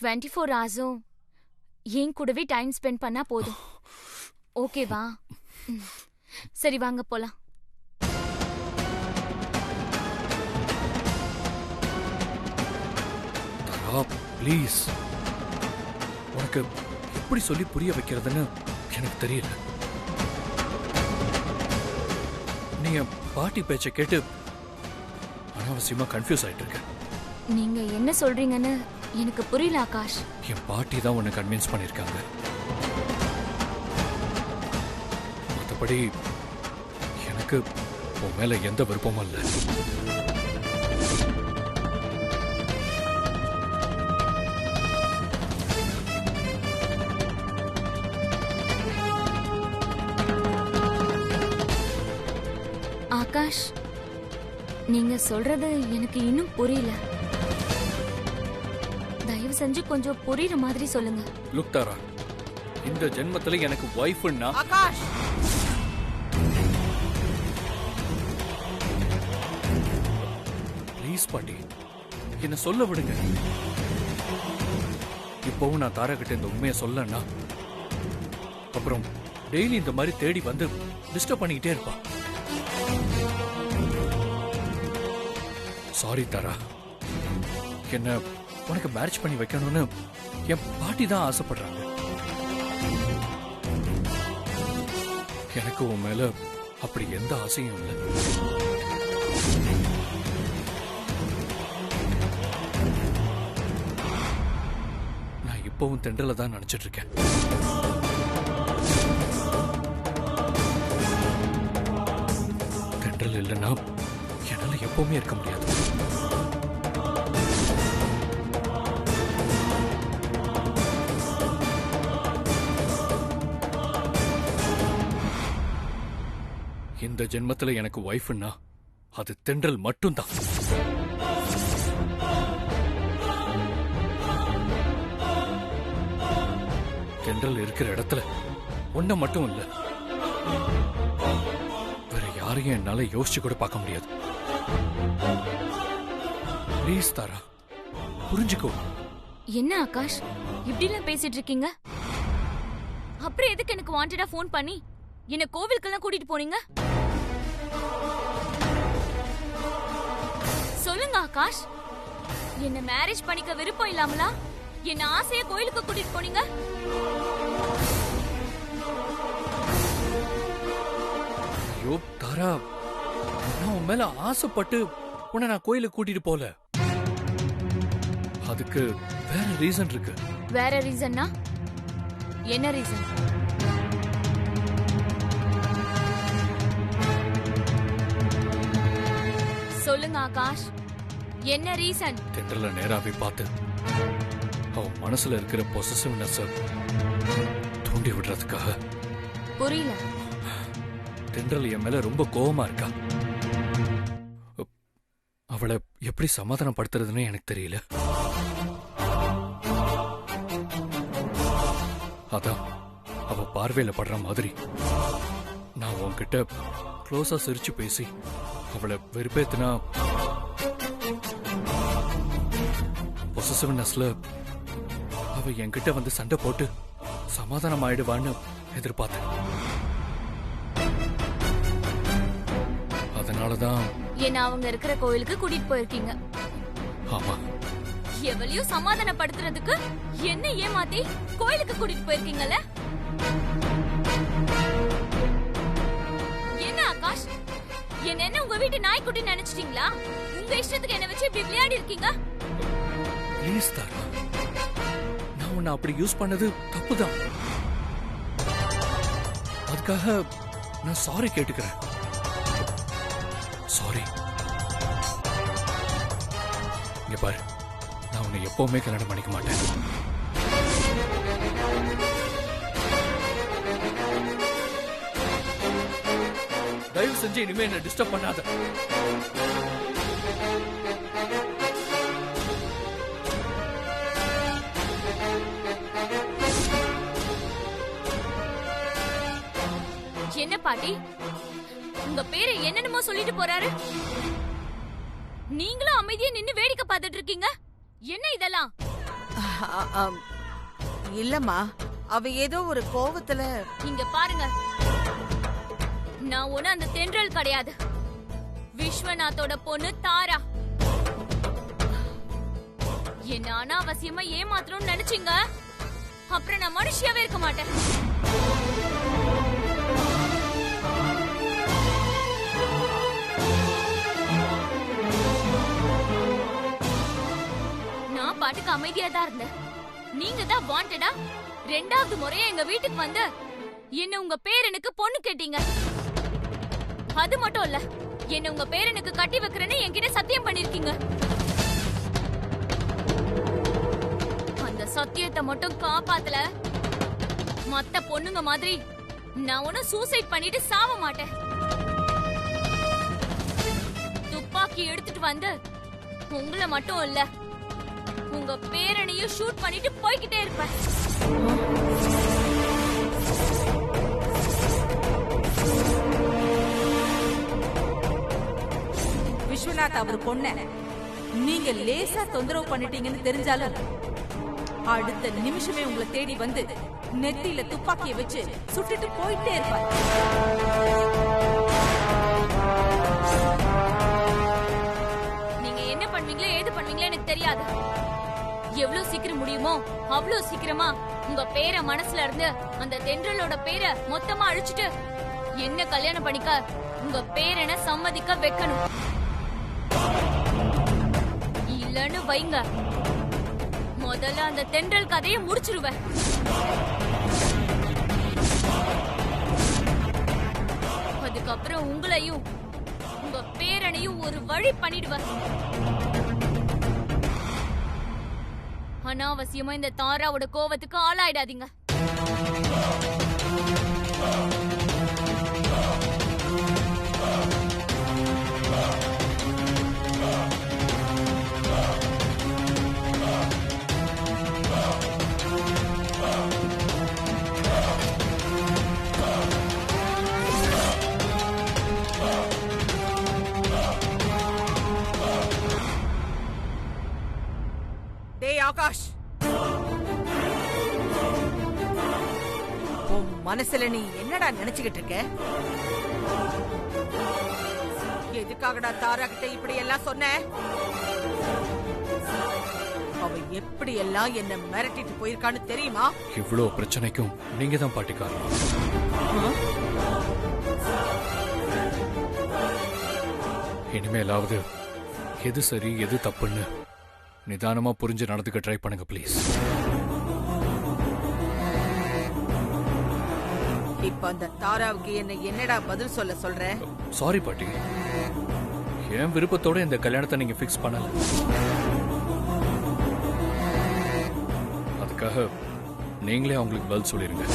24 ஹவர்ஸும் என் கூடவே time spend பண்ணா போதும். ஓகேவா? சரி வாங்க போலாம். தாரா ப்ளீஸ், உனக்கு எப்படி சொல்லி புரிய வைக்கிறதுன்னு எனக்கு தெரியல. நீங்க பாட்டி பேச்சை கேட்டு அனாவசியமா கன்ஃபியூஸ் ஆயிட்டு இருக்க. நீங்க என்ன சொல்றீங்கன்னு எனக்கு புரியல ஆகாஷ். என் பாட்டி தான் உன்னை கன்வின்ஸ் பண்ணிருக்காங்க. மற்றபடி எனக்கு உன் மேல எந்த விருப்பமும் இல்லை. ஆகாஷ், நீங்க சொல்றது எனக்கு இன்னும் புரியல. தயவு செஞ்சு கொஞ்சம் புரியுற மாதிரி சொல்லுங்க. லுக் தாரா, இந்த ஜென்மத்துல எனக்கு வைஃப்னா ஆகாஷ், ப்ளீஸ் பாட்டி என்ன சொல்ல விடுங்க. இப்பவும் நான் தாரா கிட்ட இந்த உண்மையை சொல்லன்னா அப்புறம் டெய்லி இந்த மாதிரி தேடி வந்து டிஸ்டர்ப் பண்ணிக்கிட்டே இருப்பா. சாரி தாரா, என்ன உனக்கு மேரேஜ் பண்ணி வைக்கணும்னு என் பாட்டி தான் ஆசைப்படுறாங்க. எனக்கு உன் மேல அப்படி எந்த ஆசையும் இல்லை. நான் இப்பவும் தென்றல தான் நினைச்சிட்டு இருக்கேன். தென்றல் இல்லைன்னா என்னால எப்பவுமே இருக்க முடியாது. இந்த ஜென்மத்துல எனக்கு வைஃப்னா அது தென்றல் மட்டும்தான். தென்றல் இருக்கிற இடத்துல ஒன்ன மட்டும் இல்ல, வேற யாரையும் என்னால யோசிச்சு கூட பார்க்க முடியாது. ப்ளீஸ் தாரா, புரிஞ்சுக்கோ. என்ன ஆகாஷ் இப்படிலாம் பேசிட்டு இருக்கீங்க? அப்புறம் எதுக்கு எனக்கு வாண்டடா ஃபோன் பண்ணி என்ன கோவிலுக்கெல்லாம் கூட்டிட்டு போனீங்க? சொல்லுங்க ஆகாஷ், என்ன மேரேஜ் பண்ணிக்க விருப்பம் இல்லாமலா என்ன ஆசையா கோயிலுக்கு கூட்டிட்டு போனீங்க? ஐயோ தாரா, நான் உன் மேல ஆசைப்பட்டு உன்னை நான் கோயிலுக்கு கூட்டிட்டு போல. அதுக்கு வேற ரீசன் இருக்கு. வேற ரீசன்னா என்ன ரீசன்? சொல்லுங்க ஆகாஷ், என்ன ரீசன்? தென்றல நேராவே பார்த்து அவன் மனசுல இருக்கிற பொசசிவ்னஸ் தூண்டி விடுறதுக்காக. புரியல. தென்றல் என் மேல ரொம்ப கோவமா இருக்கா. அவளை எப்படி சமாதானப்படுத்துறதுன்னு எனக்கு தெரியல. அதான் அவ பார்வையில படுற மாதிரி நான் உன்கிட்ட க்ளோஸா சிரிச்சு பேசி அவளை வெறுப்பேத்துனா பொசசிவ்னஸ்ல அவ என்கிட்ட வந்து சண்டை போட்டு சமாதானம் ஆயிடுவான்னு எதிர்பார்த்தேன். அதனாலதான் என்ன அவங்க இருக்கிற கோயிலுக்கு கூட்டிட்டு போயிருக்கீங்க. ஆமா, எவளையும் சமாதானப்படுத்துறதுக்கு என்ன ஏமாத்தி கோயிலுக்கு கூட்டிட்டு போயிருக்கீங்கல்ல? என்ன ஆகாஷ், என்ன உங்க வீட்டு நாய்க்குட்டி நினைச்சிட்டீங்களா? உங்க இஷ்டத்துக்கு என்ன வச்சு இப்படி விளையாடி இருக்கீங்க. ப்ளீஸ் தாரா, நான் உன்னை அப்படி யூஸ் பண்ணது தப்புதான். அதுக்காக நான் சாரி கேட்டுக்கிறேன். சாரி. இங்க பாரு, நான் உன்னை எப்பவுமே கல்யாணம் பண்ணிக்க மாட்டேன். தயவு செஞ்சு இனிமே என்ன டிஸ்டர்ப் பண்ணாத. என்ன பாட்டி, உங்க பேரை என்னென்னமோ சொல்லிட்டு போறாரு. நீங்களும் அமைதியா நின்னு வேடிக்கை பார்த்துட்டு இருக்கீங்க. என்ன இதெல்லாம்? இல்லம்மா, அவ ஏதோ ஒரு கோவத்துல. இங்க பாருங்க, நான் ஒண்ணு அந்த தென்றல் கிடையாது. விஸ்வநாத்தோட பொண்ணு தாரா. என்ன அனாவசியமா ஏமாத்தணும்னு நினைச்சீங்க, அப்புறம் நான் மனுஷியாவே இருக்க மாட்டேன். நான் பாட்டுக்கு அமைதியா தான் இருந்தேன். நீங்க தான் வாண்டடா ரெண்டாவது முறையா எங்க வீட்டுக்கு வந்து என்ன உங்க பேரனுக்கு பொண்ணு கேட்டீங்க. அது மட்டும் இல்ல, என்ன உங்க பேரனுக்கு கட்டி வைக்கிறேன்னு என்கிட்ட சத்தியம் பண்ணிருக்கீங்க. அந்த சத்தியத்தை மட்டும் காப்பாத்தல, மத்த பொண்ணுங்க மாதிரி நான் ஒன்னும் சூசைட் பண்ணிட்டு சாவ மாட்டேன். துப்பாக்கி எடுத்துட்டு வந்து உங்களை மட்டும் இல்ல, உங்க பேரனையும் ஷூட் பண்ணிட்டு போய்கிட்டே இருப்பேன். விஸ்வநாத் அவர் பொண்ண நீங்க லேசா தொந்தரவு பண்ணிட்டீங்கன்னு தெரிஞ்சாலும் அடுத்த நிமிஷமே உங்களை தேடி வந்து நெத்தியில துப்பாக்கிய வச்சு சுட்டுட்டு போயிட்டே இருப்பார். நீங்க என்ன பண்ணுவீங்களோ ஏது பண்ணுவீங்களோ எனக்கு தெரியாது. எவ்வளவு சீக்கிரம் முடியுமோ அவ்வளவு சீக்கிரமா உங்க பேரை மனசுல இருந்து அந்த தென்றலோட பேரை மொத்தமா அழிச்சிட்டு என்ன கல்யாணம் பண்ணிக்க உங்க பேரனை சம்மதிக்க வைக்கணும். இல்லன்னு வைங்க, முதல்ல அந்த தென்றல் கதையை முடிச்சிருவேன். அதுக்கப்புறம் உங்களையும் உங்க பேரனையும் ஒரு வழி பண்ணிடுவேன். அனாவசியமா இந்த தாராவோட கோவத்துக்கு ஆளாயிடாதீங்க. டேய் ஆகாஷ், உன் மனசுல நீ என்னடா நினைச்சுக்கிட்டு இருக்க? எதுக்காகடா தாரா கிட்ட இப்படி எல்லாம் சொன்ன? அவ எப்படி எல்லாம் என்ன மிரட்டிட்டு போயிருக்கான்னு தெரியுமா? இவ்வளவு பிரச்சனைக்கும் நீங்க தான் பாட்டி காரணம். இனிமேலாவது எது சரி எது தப்புன்னு நிதானமா புரிஞ்சு நடந்துக்க ட்ரை பண்ணுங்க ப்ளீஸ். இப்ப அந்த தாராவுக்கு என்னடா பதில் சொல்ற? சாரி பாட்டி, என் விருப்பத்தோட இந்த கல்யாணத்தை நீங்க ஃபிக்ஸ் பண்ணல. அதுக்காக நீங்களே அவங்களுக்கு பதில் சொல்லிருங்க.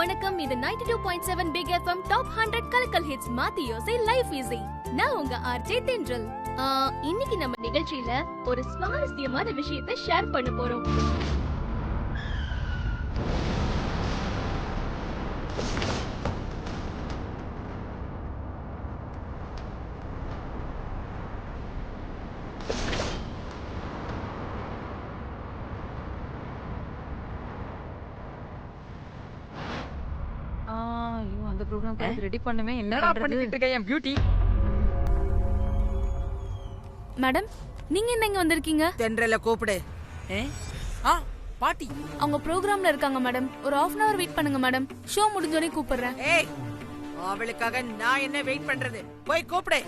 வணக்கம், இது 92.7 பிக் எஃப்எம் டாப் 100 கலக்கல் ஹிட்ஸ் மாத்தி யோசை லைஃப் ஈஸி. நான் உங்க ஆர்ஜே தென்றல். இன்னைக்கு நம்ம நிகழ்ச்சியில ஒரு சுவாரஸ்யமான விஷயத்தை ஷேர் பண்ண போறோம். அந்த ப்ரோகிராம் ரெடி பண்ணுமே. என்னடா பண்ணிட்டு இருக்க என் பியூட்டி? மேடம், நீங்க என்ன இங்க வந்திருக்கீங்க? தென்றல கூப்பிடு. பாட்டி அவங்க ப்ரோகிராம்ல இருக்காங்க மேடம். ஒரு half an hour வெயிட் பண்ணுங்க மேடம். ஷோ முடிஞ்சோனே கூப்பிடுறேன். ஏய், அவளுக்காக நான் என்ன வெயிட் பண்றது? போய் கூப்பிடு.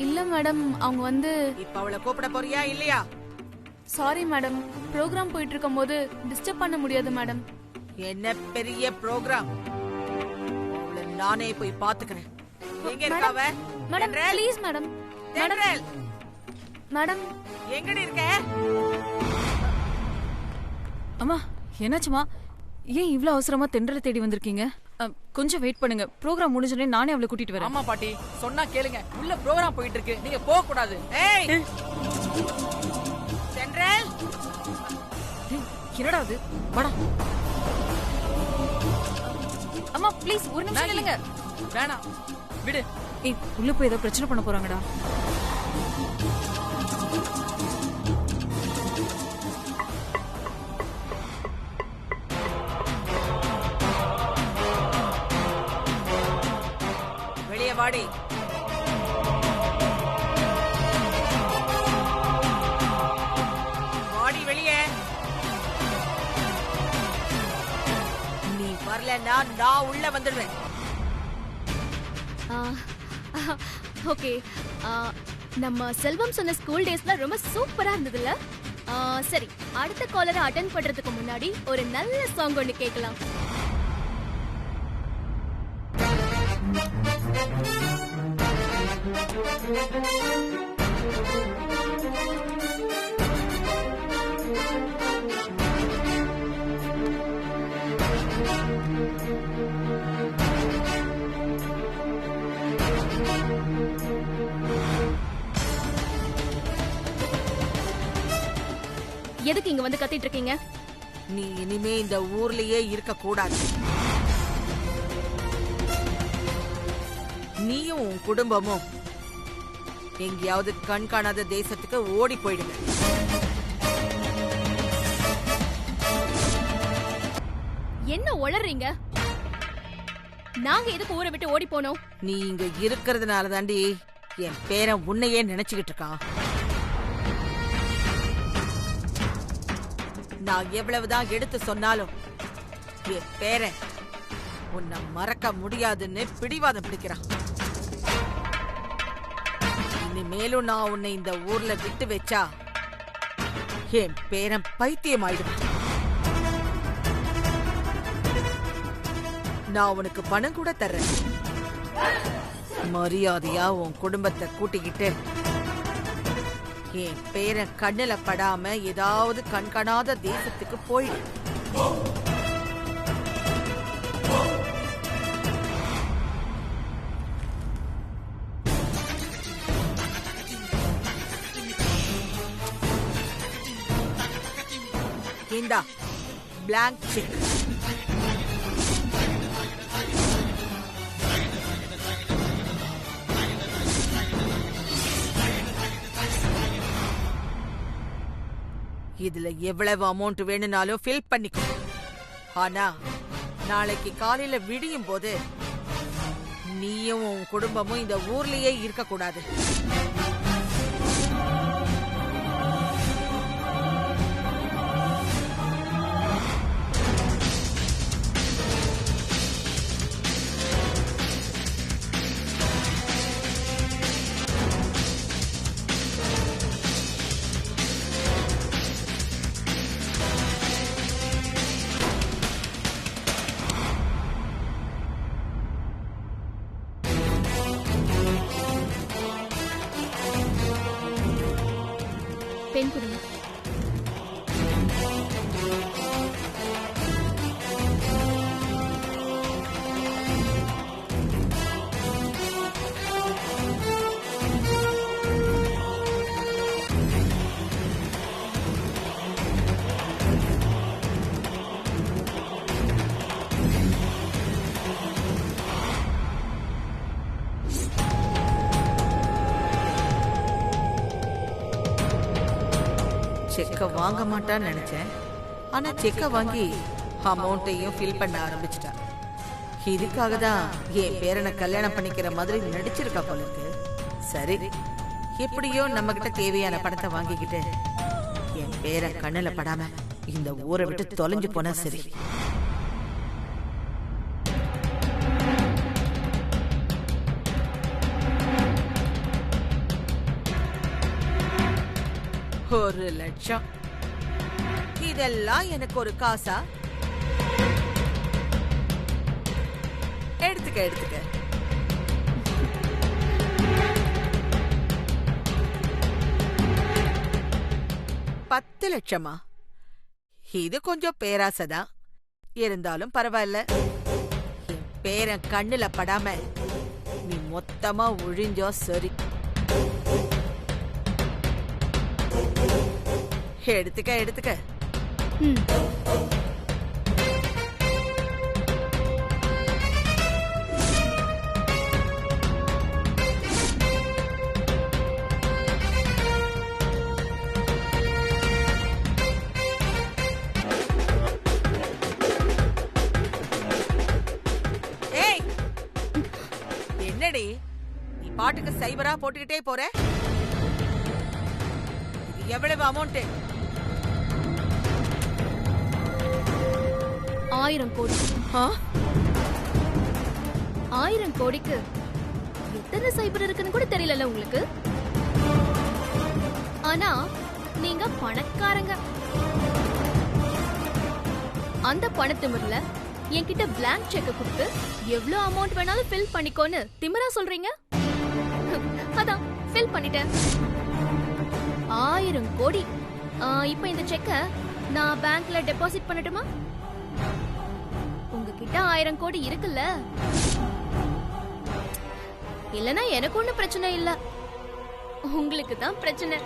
இல்ல மேடம், அவங்க வந்து இப்ப அவளை கூப்பிட போறியா இல்லையா? சாரி மேடம், ப்ரோகிராம் போயிட்டு இருக்கும்போது டிஸ்டர்ப் பண்ண முடியாது மேடம். என்ன பெரிய ப்ரோகிராம்? நானே போய் பாத்துக்கிறேன். எங்க இருக்காவ? Madam please madam. Thendral madam எங்கடி இருக்க? அம்மா என்னாச்சுமா? ஏன் இவ்ளோ அவசரமா தென்றலை தேடி வந்திருக்கீங்க? கொஞ்சம் வெயிட் பண்ணுங்க, ப்ரோக்ராம் முடிஞ்சோடனே நானே அவளை கூட்டிட்டு வரேன். ஆமா பாட்டி, சொன்னா கேளுங்க, உள்ள ப்ரோக்ராம் போயிட்டு இருக்கு, நீங்க போக கூடாது. ஏய் தென்றல், என்னடா அது? வாடா. அம்மா ப்ளீஸ் ஒரு நிமிஷம் மேகி, இல்லங்க. வேணாம் விடு. ஏய் உள்ள போய் ஏதோ பிரச்சனை பண்ண போறாங்கடா. வெளியே வாடி. வாடி வெளியே. நீ வரலன்னா நான் உள்ள வந்துடுவேன். ஓகே, நம்ம செல்வம் சொன்ன ஸ்கூல் டேஸ்ல ரொம்ப சூப்பரா இருந்ததுல்ல? சரி, அடுத்த காலரை அட்டென்ட் பண்றதுக்கு முன்னாடி ஒரு நல்ல சாங் ஒன்னு கேட்கலாம். எதுக்கு இங்க வந்து கத்திட்டு இருக்கீங்க? நீ இனிமே இந்த ஊர்லயே இருக்க கூடாது. நீயும் உன் குடும்பமும் எங்கேயாவது கண் காணாத தேசத்துக்கு ஓடி போயிடுங்க. என்ன உளறீங்க? நாங்க எதுக்கு ஊரை விட்டு ஓடி போனோம்? நீ இங்க இருக்கிறதுனால தாண்டி என் பேரன் உன்னையே நினைச்சுக்கிட்டு இருக்கான். நான் எவ்வளவுதான் எடுத்து சொன்னாலும் என் பேரன் உன்னை மறக்க முடியாதுன்னு பிடிவாதம் பிடிக்கிறான். இனிமேலும் நான் உன்னை இந்த ஊர்ல விட்டு வச்சா என் பேரன் பைத்தியம் ஆயிடும். நான் உனக்கு பணம் கூட தர்றேன். மரியாதையா உன் குடும்பத்தை கூட்டிக்கிட்டு என் பேரன் கண்ணுல படாம ஏதாவது கண்காணாத தேசத்துக்கு போயிடு. இந்தா பிளாங்க் செக். இதுல எவ்வளவு அமௌண்ட் வேணும்னாலும் ஃபில் பண்ணிக்கோ. ஆனா நாளைக்கு காலையில விடியும் போது நீயும் உன் குடும்பமும் இந்த ஊர்லயே இருக்க கூடாது. பெண் கொடுங்க. செக்க வாங்க மாட்டான்னு நினைச்சேன். ஆனா செக்க வாங்கி அமௌண்ட்டையும் ஃபில் பண்ண ஆரம்பிச்சிட்டா. இதுக்காக தான் என் பேரனை கல்யாணம் பண்ணிக்கிற மாதிரி நடிச்சிருக்கா போல இருக்கு. சரி, எப்படியோ நம்ம கிட்ட தேவையான பணத்தை வாங்கிக்கிட்டு என் பேரன் கண்ணுல படாம இந்த ஊரை விட்டு தொலைஞ்சு போனா சரி. ஒரு லட்சம், இதெல்லாம் எனக்கு ஒரு காசா? எடுத்துக்க எடுத்துக்க. $10 லட்சமா? இது கொஞ்சம் பேராசைதான். இருந்தாலும் பரவாயில்ல. என் பேரன் கண்ணுல படாம நீ மொத்தமா ஒழிஞ்சோ சரி. எடுத்துக்க. என்னடி நீ பாட்டுக்கு சைபரா போட்டுக்கிட்டே போற? இது எவ்வளவு அமௌண்ட்? 1000 கோடி. 1000 கோடிக்கு எத்தனை சைபர் இருக்குன்னு கூட தெரியல உங்களுக்கு. ஆனா நீங்க பணக்காரங்க. அந்த பணத்திமிர்ல என்கிட்ட பிளாங்க் செக் கொடுத்து எவ்வளவு அமௌண்ட் வேணாலும் ஃபில் பண்ணிக்கோன்னு திமிரா சொல்றீங்க. அதான் ஃபில் பண்ணிட்டேன். 1000 கோடி. இப்போ இந்த செக்க நான் பேங்க்ல டெபாசிட் பண்ணட்டுமா? உங்ககிட்ட 1000 கோடி இருக்குல்ல? இல்லனா எனக்கு ஒண்ணும் பிரச்சனை இல்ல, உங்களுக்கு தான் பிரச்சனை.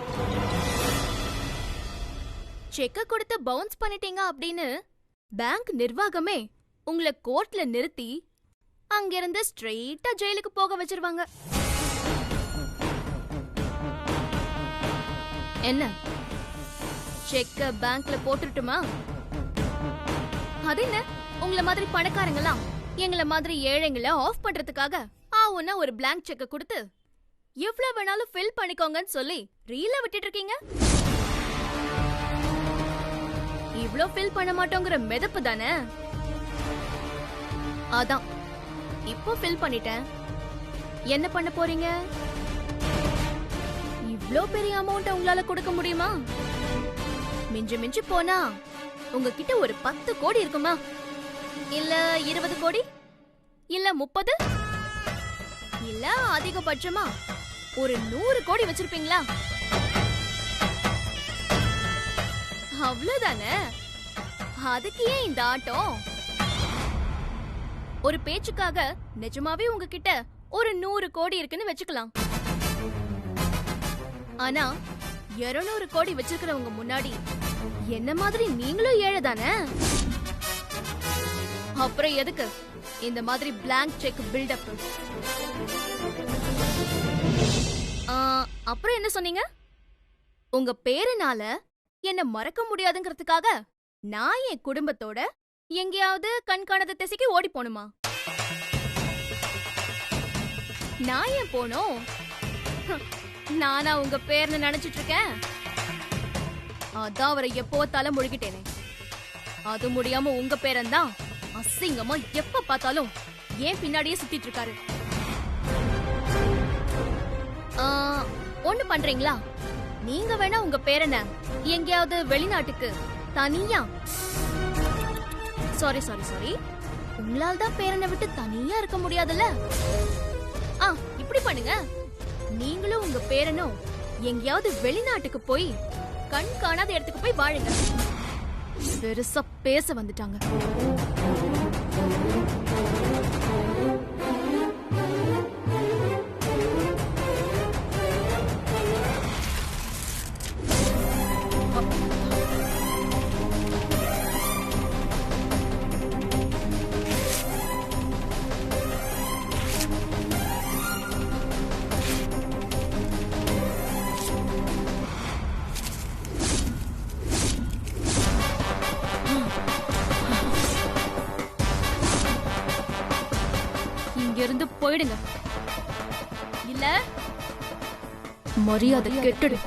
செக்க கொடுத்து பவுன்ஸ் பண்ணிட்டீங்க அப்படின்னு பேங்க் நிர்வாகமே உங்களை கோர்ட்ல நிறுத்தி அங்கிருந்து ஸ்ட்ரெயிட்டா ஜெயிலுக்கு போக வச்சிருவாங்க. என்ன செக்க பேங்க்ல போட்டுட்டுமா? அது என்ன, உங்கள மாதிரி பணக்காரங்களாம் எங்கள மாதிரி ஏழைங்களை ஆஃப் பண்றதுக்காக ஆவுன்னா ஒரு பிளாங்க் செக்க கொடுத்து எவ்வளவு வேணாலும் ஃபில் பண்ணிக்கோங்கன்னு சொல்லி ரீல விட்டுட்டு இருக்கீங்க. இவ்ளோ ஃபில் பண்ண மாட்டோங்கிற மெதப்பு தானே? அதான் இப்போ ஃபில் பண்ணிட்டேன். என்ன பண்ண போறீங்க? இவ்ளோ பெரிய அமௌண்ட் உங்களால கொடுக்க முடியுமா? மிஞ்சி போனா உங்ககிட்ட ஒரு 10 கோடி இருக்குமா? இல்ல 20 கோடி? இல்ல 30? இல்ல அதிகபட்சமா ஒரு 100 கோடி வச்சிருப்பீங்களா? அவ்வளவுதானே? அதுக்கு ஏன் இந்த ஆட்டம்? ஒரு பேச்சுக்காக நிஜமாவே உங்ககிட்ட ஒரு 100 கோடி இருக்குன்னு வச்சுக்கலாம். ஆனா 200 கோடி வச்சிருக்கிறவங்க முன்னாடி என்ன மாதிரி நீங்களும் ஏழை தானே? அப்புறம் எதுக்கு இந்த மாதிரி பிளாங்க் செக் பில்டப்? அப்புறம் என்ன சொன்னீங்க? உங்க பேருனால என்ன மறக்க முடியாதுங்கிறதுக்காக நான் என் குடும்பத்தோட எங்கேயாவது கண்காணாத திசைக்கு ஓடி போணுமா? நான் ஏன் போனோம்? நானா உங்க பேர்னு நினைச்சிட்டு இருக்கேன்? அதான் அவரை எப்போ தலை முழுகிட்டேனே. அது முடியாம உங்க பேரன் தான் அசிங்கமா எப்ப பார்த்தாலும் ஏன் பின்னாடியே சுத்திட்டு இருக்காரு. ஒண்ணு பண்றீங்களா? நீங்க வேணா உங்க பேரனை எங்கேயாவது வெளிநாட்டுக்கு தனியா, சாரி உங்களால தான் பேரனை விட்டு தனியா இருக்க முடியாதுல்ல? இப்படி பண்ணுங்க. நீங்களும் உங்க பேரனும் எங்கேயாவது வெளிநாட்டுக்கு போய் கண் காணாத இடத்துக்கு போய் வாழுங்க. பெருசா பேச வந்துட்டாங்க. இருந்து போயிடுங்க, இல்ல மரியாதை கெட்டுடு.